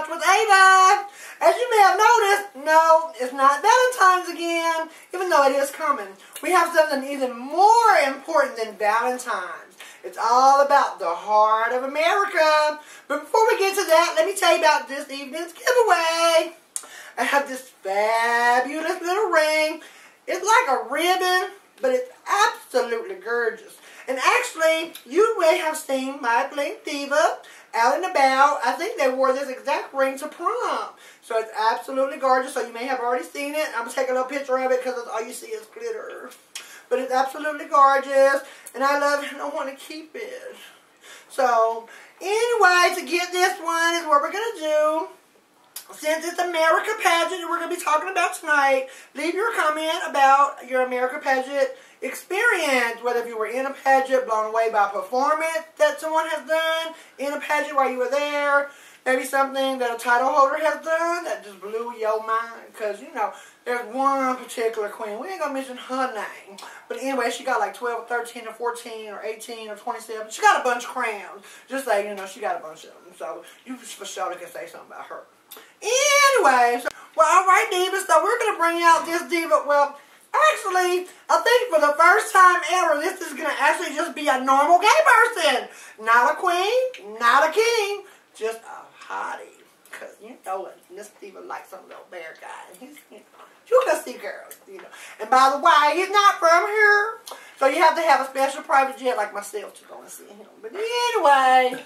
With Ava. As you may have noticed, no, it's not Valentine's again, even though it is coming. We have something even more important than Valentine's. It's all about the heart of America. But before we get to that, let me tell you about this evening's giveaway. I have this fabulous little ring. It's like a ribbon, but it's absolutely gorgeous. And actually, you may have seen my Blink Diva out and about. I think they wore this exact ring to prom. So it's absolutely gorgeous. So you may have already seen it. I'm going to take a little picture of it because all you see is glitter. But it's absolutely gorgeous. And I love it and I want to keep it. So anyway, to get this one is what we're going to do. Since it's America Pageant that we're going to be talking about tonight, leave your comment about your America Pageant experience, whether if you were in a pageant, blown away by a performance that someone has done, in a pageant while you were there, maybe something that a title holder has done that just blew your mind, because, you know, there's one particular queen, we ain't going to mention her name, but anyway, she got like 12, 13, or 14, or 18, or 27, she got a bunch of crowns, just like, you know, she got a bunch of them, so you for sure can say something about her. Anyway, so, well, alright, Diva, so we're going to bring out this Diva, well, actually, I think for the first time ever, this is going to actually just be a normal gay person. Not a queen, not a king, just a hottie. Because, you know, this Diva likes some little bear guy. He's, you know, you can see girls, you know. And by the way, he's not from here. So you have to have a special private jet like myself to go and see him. But anyway,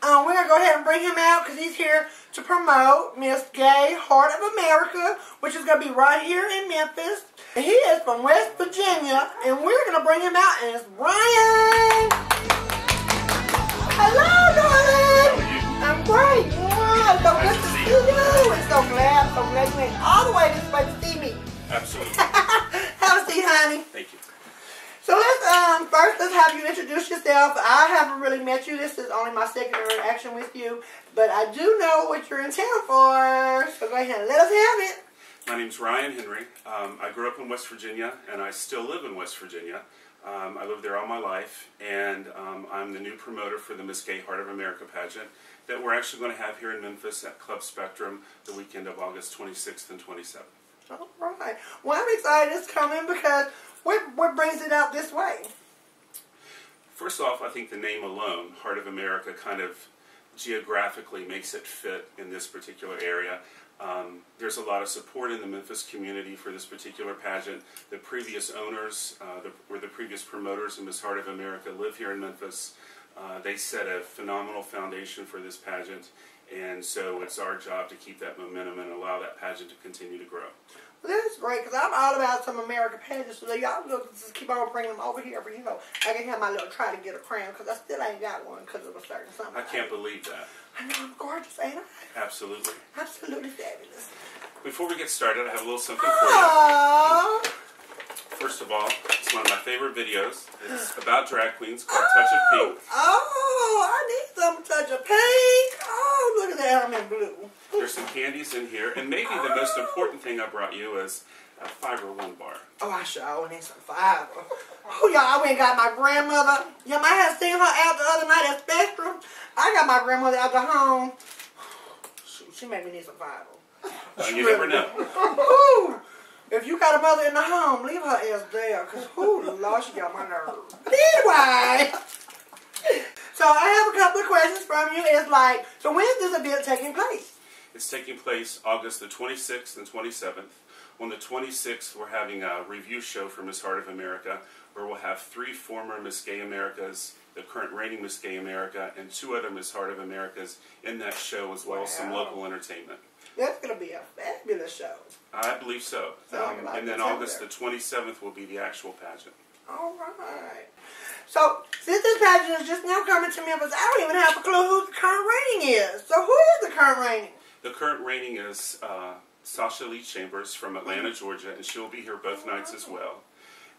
we're going to go ahead and bring him out because he's here to promote Miss Gay Heart of America, which is going to be right here in Memphis. And he is from West Virginia, and we're going to bring him out, and it's Ryan. Hello, darling. I'm great. Wow, so good to see you. I'm so glad you went all the way this way to see me. Absolutely. Have a seat, honey. Thank you. So let's have you introduce yourself. I haven't really met you. This is only my second interaction with you, but I do know what you're in town for. So go ahead and let us have it. My name's Ryan Henry. I grew up in West Virginia, and I still live in West Virginia. I lived there all my life, and I'm the new promoter for the Miss Gay Heart of America pageant that we're actually going to have here in Memphis at Club Spectrum the weekend of August 26th and 27th. All right. Well, I'm excited it's coming because what brings it out this way? First off, I think the name alone, Heart of America, kind of geographically makes it fit in this particular area. There's a lot of support in the Memphis community for this particular pageant. The previous owners, or the previous promoters of Miss Heart of America live here in Memphis. They set a phenomenal foundation for this pageant, and so it's our job to keep that momentum and allow that pageant to continue to grow. Well, this is great, because I'm all about some American pageants, so y'all just keep on bringing them over here, but you know, I can have my little try to get a crown, because I still ain't got one because of a certain something. I can't believe that. I know, I'm gorgeous, ain't I? Absolutely. Absolutely fabulous. Before we get started, I have a little something for you. Aww. First of all, it's one of my favorite videos. It's about drag queens called Touch of Pink. Oh, I need some Touch of Pink. Oh, look at that, I'm in blue. There's some candies in here, and maybe the most important thing I brought you is a Fiber One bar. Oh, I sure need some fiber. Oh, y'all, I went and got my grandmother. Y'all might have seen her out the other night at Spectrum. I got my grandmother out the home. Shoot, she made me need some fiber. You never know. Ooh, if you got a mother in the home, leave her ass there, because who the Lord, she got my nerves. But anyway, so I have a couple of questions from you. It's like, so when is this event taking place? It's taking place August the 26th and 27th. On the 26th, we're having a review show for Miss Heart of America, where we'll have 3 former Miss Gay Americas, the current reigning Miss Gay America, and 2 other Miss Heart of Americas in that show, as well as some local entertainment. That's going to be a fabulous show. I believe so. And then August the 27th will be the actual pageant. All right. So, since this pageant is just now coming to Memphis, I don't even have a clue who the current reigning is. So, who is the current reigning? The current reigning is Sasha Lee Chambers from Atlanta, Georgia, and she'll be here both nights as well.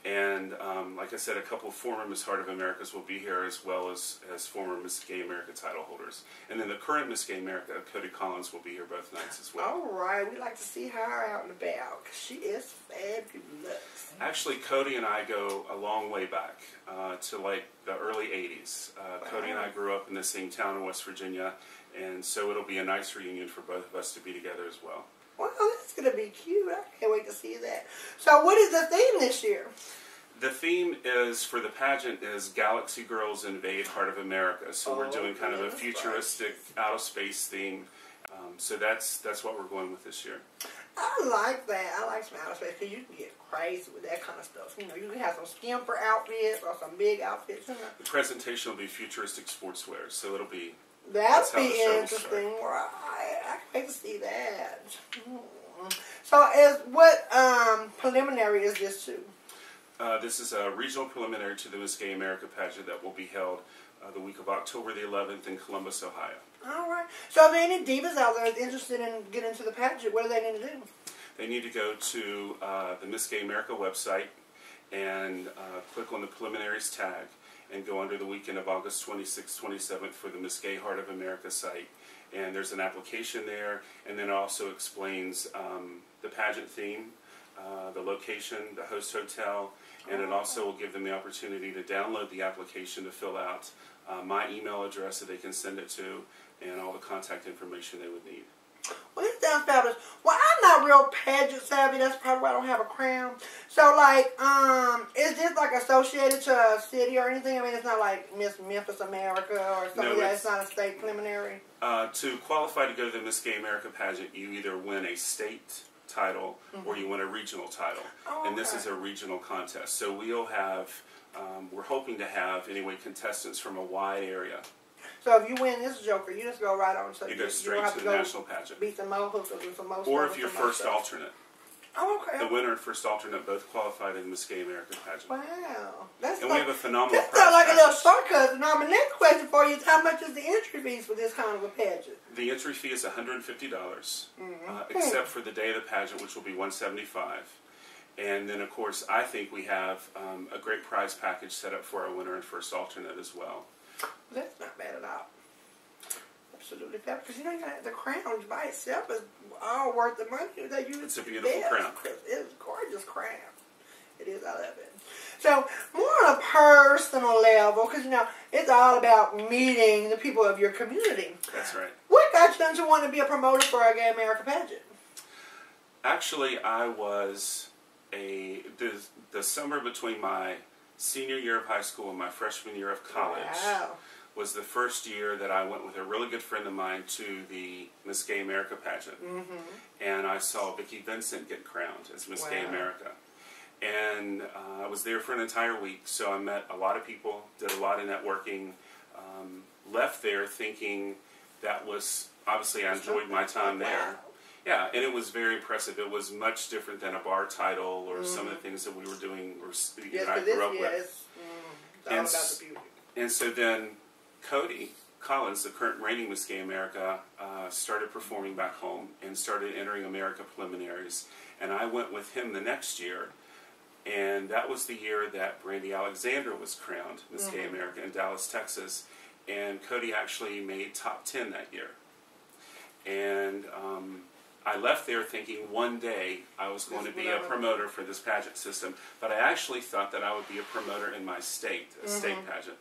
And like I said, a couple of former Miss Heart of Americas will be here, as well as former Miss Gay America title holders. And then the current Miss Gay America, Cody Collins, will be here both nights as well. All right. We'd like to see her out and about, because she is fabulous. Actually, Cody and I go a long way back to like the early 80s. Cody and I grew up in the same town in West Virginia, and so it'll be a nice reunion for both of us to be together as well. Well, that's going to be cute. I can't wait to see that. So what is the theme this year? The theme is, for the pageant, is Galaxy Girls Invade Heart of America. So we're doing kind of a futuristic, out-of-space theme. So that's what we're going with this year. I like that. I like some outer space, because you can get crazy with that kind of stuff. You know, you can have some skimper outfits or some big outfits. You know. The presentation will be futuristic sportswear, so it'll be... That'll be interesting. Right. I can wait to see that. So what preliminary is this to? This is a regional preliminary to the Miss Gay America pageant that will be held the week of October the 11th in Columbus, Ohio. All right. So are there any divas out there interested in getting into the pageant? What do they need to do? They need to go to the Miss Gay America website and click on the preliminaries tag and go under the weekend of August 26th, 27th for the Miss Gay Heart of America site. And there's an application there, and then it also explains the pageant theme, the location, the host hotel, and it also will give them the opportunity to download the application to fill out my email address that they can send it to, and all the contact information they would need. Well, this sounds fabulous. Well, I'm not real pageant savvy. That's probably why I don't have a crown. So, like, is this, like, associated to a city or anything? I mean, it's not like Miss Memphis America or something like that. It's not a state preliminary? To qualify to go to the Miss Gay America pageant, you either win a state title or you win a regional title. And this is a regional contest. So we'll have, we're hoping to have, anyway, contestants from a wide area. So if you win this Joker, you just go right on. So you go straight to the national pageant. Beat some mohawks or do some most. Or if you're first alternate. Oh, okay. The winner and first alternate both qualified in the Miss Gay America pageant. Wow. That's and we have a phenomenal prize sounds like package. A little shortcut. Now, my next question for you is, how much is the entry fees for this kind of a pageant? The entry fee is $150, except for the day of the pageant, which will be $175. And then, of course, I think we have a great prize package set up for our winner and first alternate as well. That's not bad at all. Absolutely fabulous. Because, you know, the crown by itself is all worth the money that you. It's a beautiful crown. It's a gorgeous crown. It is. I love it. So, more on a personal level, because, you know, it's all about meeting the people of your community. That's right. What got you to want to be a promoter for a Gay America pageant? Actually, I was the summer between my senior year of high school and my freshman year of college. Wow. Was the first year that I went with a really good friend of mine to the Miss Gay America pageant. And I saw Vicki Vincent get crowned as Miss Gay America. And I was there for an entire week, so I met a lot of people, did a lot of networking, left there thinking that was, obviously I enjoyed my time there. Yeah, and it was very impressive. It was much different than a bar title or some of the things that we were doing or I grew up with. It's all about the beauty. And so then Cody Collins, the current reigning Miss Gay America, started performing back home and started entering America preliminaries. And I went with him the next year, and that was the year that Brandy Alexander was crowned Miss Gay America in Dallas, Texas. And Cody actually made top 10 that year. And I left there thinking one day I was going to be a promoter for this pageant system, but I actually thought that I would be a promoter in my state, a state pageant.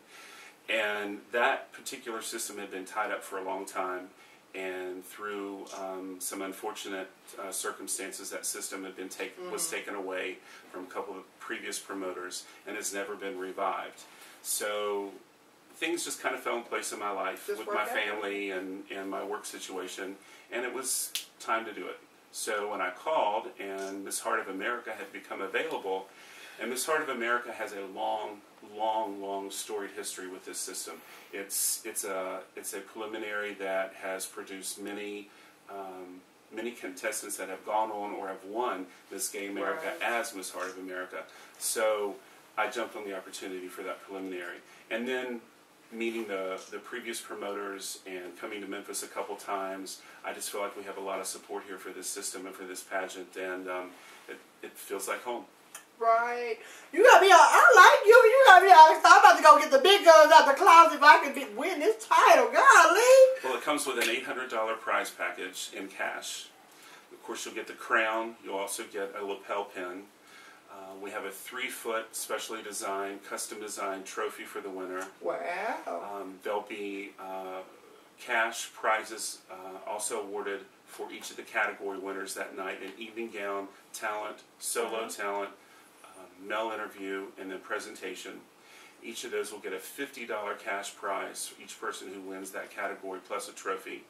And that particular system had been tied up for a long time, and through some unfortunate circumstances, that system had been was taken away from a couple of previous promoters and has never been revived. So things just kind of fell in place in my life with my family and my work situation, and it was time to do it. So when I called and Miss Heart of America had become available, and Miss Heart of America has a long storied history with this system. It's a preliminary that has produced many contestants that have gone on or have won Miss Gay America as Miss Heart of America. So I jumped on the opportunity for that preliminary. And then meeting the previous promoters and coming to Memphis a couple times, I just feel like we have a lot of support here for this system and for this pageant, and it feels like home. Right. You got me all, I like you. You got me all excited. I'm about to go get the big guns out the closet if I can win this title. Golly. Well, it comes with an $800 prize package in cash. Of course, you'll get the crown. You'll also get a lapel pin. We have a 3-foot, specially designed, custom designed trophy for the winner. Wow. There'll be cash prizes also awarded for each of the category winners that night: an evening gown, talent, solo talent, male interview, and then presentation. Each of those will get a $50 cash prize for each person who wins that category, plus a trophy.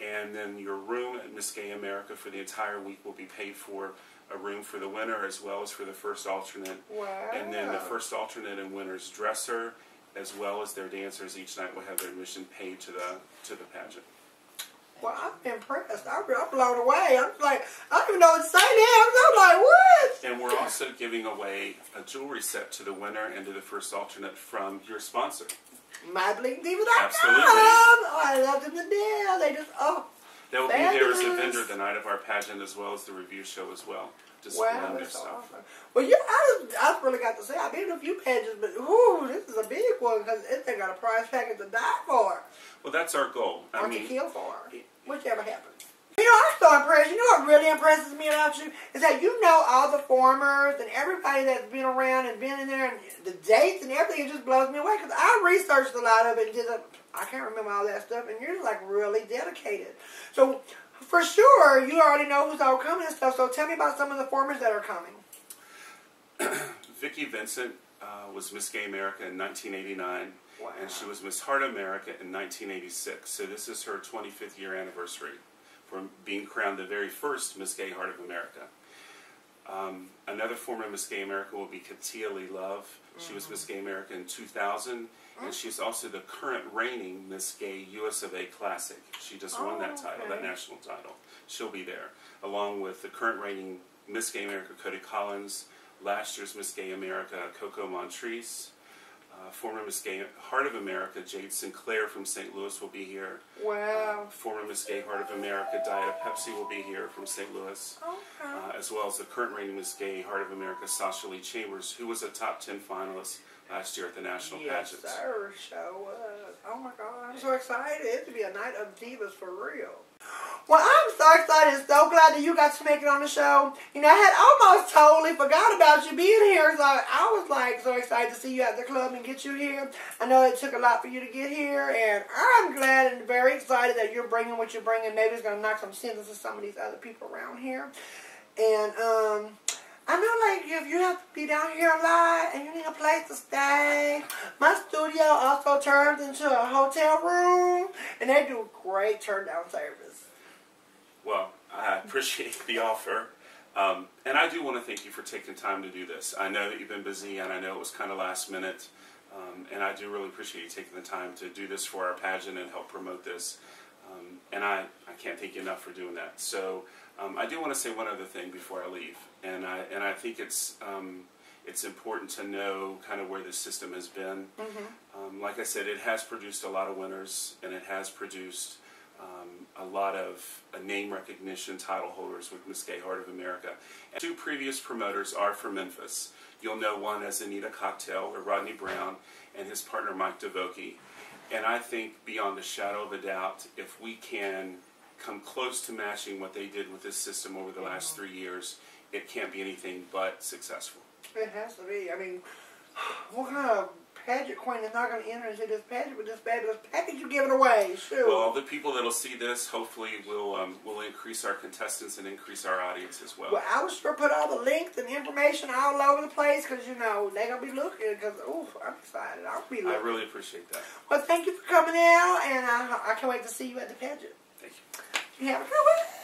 And then your room at Miss Gay America for the entire week will be paid for. A room for the winner as well as for the first alternate. Wow. And then the first alternate and winner's dresser as well as their dancers each night will have their admission paid to the pageant. Well, I'm impressed. I'm blown away. I'm like, I don't even know what to say now. I'm like, what? And we're also giving away a jewelry set to the winner and to the first alternate from your sponsor. MyBlingDiva.com. Absolutely. Oh, I love them to death. They just, They will be there as a vendor the night of our pageant as well as the review show as well. Wow, that's awesome. Well, yeah, I really got to say, I've been to a few pageants, but ooh, this is a big one because they got a prize package to die for. Well, that's our goal. Or to kill for. Whichever happens. You know, I'm so impressed. You know what really impresses me about you is that you know all the performers and everybody that's been around and been in there and the dates and everything. It just blows me away because I researched a lot of it and did I can't remember all that stuff, and you're like really dedicated. So for sure, you already know who's all coming and stuff. So tell me about some of the performers that are coming. Vicki Vincent was Miss Gay America in 1989. Wow. And she was Miss Heart America in 1986. So this is her 25th year anniversary from being crowned the very first Miss Gay Heart of America. Another former Miss Gay America will be Katia Lee Love. She was Miss Gay America in 2000, and she's also the current reigning Miss Gay US of A Classic. She just won that title, that national title. She'll be there, along with the current reigning Miss Gay America Cody Collins, last year's Miss Gay America Coco Montrese, former Miss Gay Heart of America Jade Sinclair from St. Louis will be here. Wow. Former Miss Gay Heart of America Dieta Pepsi will be here from St. Louis. Okay. As well as the current reigning Miss Gay Heart of America Sasha Lee Chambers, who was a top 10 finalist last year at the national pageants. Yes, sir. Sure was. Oh my God, I'm so excited. It to be a night of divas for real. Well, I'm so excited and so glad that you got to make it on the show. You know, I had almost totally forgot about you being here, so I was like so excited to see you at the club and get you here. I know it took a lot for you to get here, and I'm glad and very excited that you're bringing what you're bringing. Maybe it's going to knock some sense into some of these other people around here. And I know, like, if you have to be down here a lot and you need a place to stay, my studio also turns into a hotel room, and they do great turn-down service. Well, I appreciate the offer. And I do want to thank you for taking time to do this. I know that you've been busy, and I know it was kind of last minute. And I do really appreciate you taking the time to do this for our pageant and help promote this. And I can't thank you enough for doing that. So I do want to say one other thing before I leave. And I think it's important to know kind of where this system has been. Like I said, it has produced a lot of winners, and it has produced a lot of name recognition title holders with Miss Gay Heart of America. And 2 previous promoters are from Memphis. You'll know one as Anita Cocktail, or Rodney Brown, and his partner Mike DeVokie. And I think beyond a shadow of a doubt, if we can come close to matching what they did with this system over the last 3 years, it can't be anything but successful. It has to be. I mean, what kind of pageant queen is not going to enter into this pageant with this fabulous package you're giving away? Sure. Well, the people that will see this hopefully will increase our contestants and increase our audience as well. Well, I will sure put all the links and information all over the place because, you know, they're going to be looking because, ooh, I'm excited. I'll be looking. I really appreciate that. Well, thank you for coming out, and I can't wait to see you at the pageant. Thank you. You have a good one.